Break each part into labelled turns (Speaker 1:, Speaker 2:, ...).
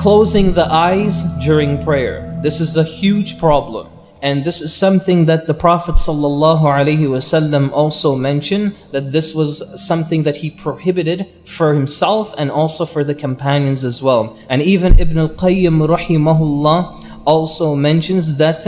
Speaker 1: Closing the eyes during prayer. This is a huge problem. And this is something that the Prophet ﷺ also mentioned, that this was something that he prohibited for himself and also for the companions as well. And even Ibn al-Qayyim rahimahullah also mentions that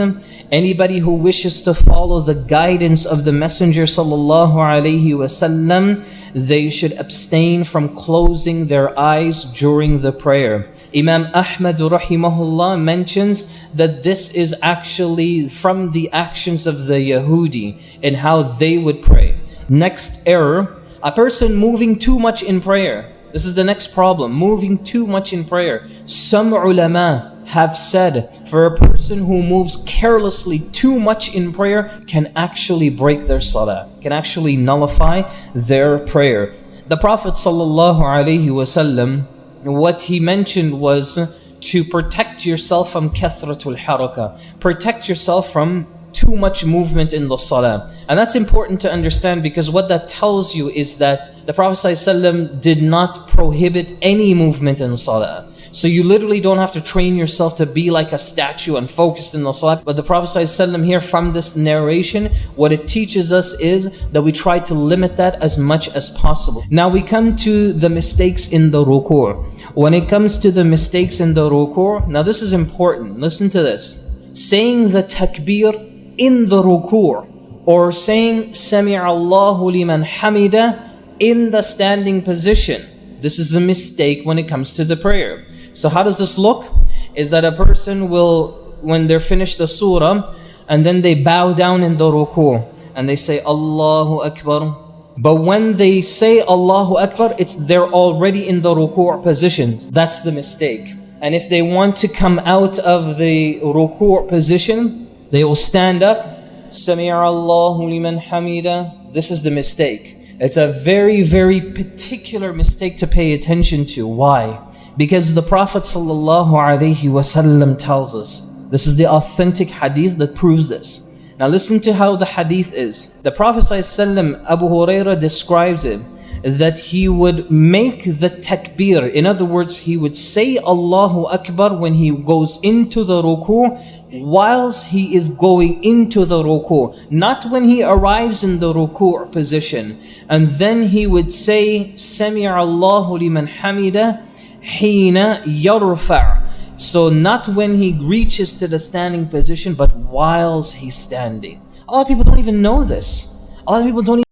Speaker 1: anybody who wishes to follow the guidance of the Messenger ﷺ, they should abstain from closing their eyes during the prayer. Imam Ahmad rahimahullah mentions that this is actually from the actions of the Yahudi and how they would pray. Next error, a person moving too much in prayer. This is the next problem, moving too much in prayer. Some ulama have said for a person who moves carelessly too much in prayer can actually break their salah, can actually nullify their prayer. The Prophet ﷺ, what he mentioned was to protect yourself from kathratul haraka, protect yourself from too much movement in the salah. And that's important to understand, because what that tells you is that the Prophet ﷺ did not prohibit any movement in salah. So you literally don't have to train yourself to be like a statue and focused in the salah. But the Prophet ﷺ here, from this narration, what it teaches us is that we try to limit that as much as possible. Now we come to the mistakes in the ruku'. When it comes to the mistakes in the ruku', now this is important, listen to this. Saying the takbir in the ruku', or saying Sami Allahu liman hamida in the standing position. This is a mistake when it comes to the prayer. So how does this look? Is that a person will, when they're finished the surah, and then they bow down in the ruku' and they say Allahu Akbar. But when they say Allahu Akbar, they're already in the ruku' position. That's the mistake. And if they want to come out of the ruku' position, they will stand up, Sami'a Allahu liman hamida. This is the mistake. It's a very, very particular mistake to pay attention to. Why? Because the Prophet ﷺ tells us, this is the authentic hadith that proves this. Now listen to how the hadith is. The Prophet ﷺ, Abu Hurairah describes it, that he would make the takbir. In other words, he would say Allahu Akbar when he goes into the ruku', whilst he is going into the ruku', not when he arrives in the ruku' position. And then he would say Sami'a Allahu liman hamida hina yarfa'. So not when he reaches to the standing position, but whilst he's standing. A lot of people don't even know this. A lot of people don't even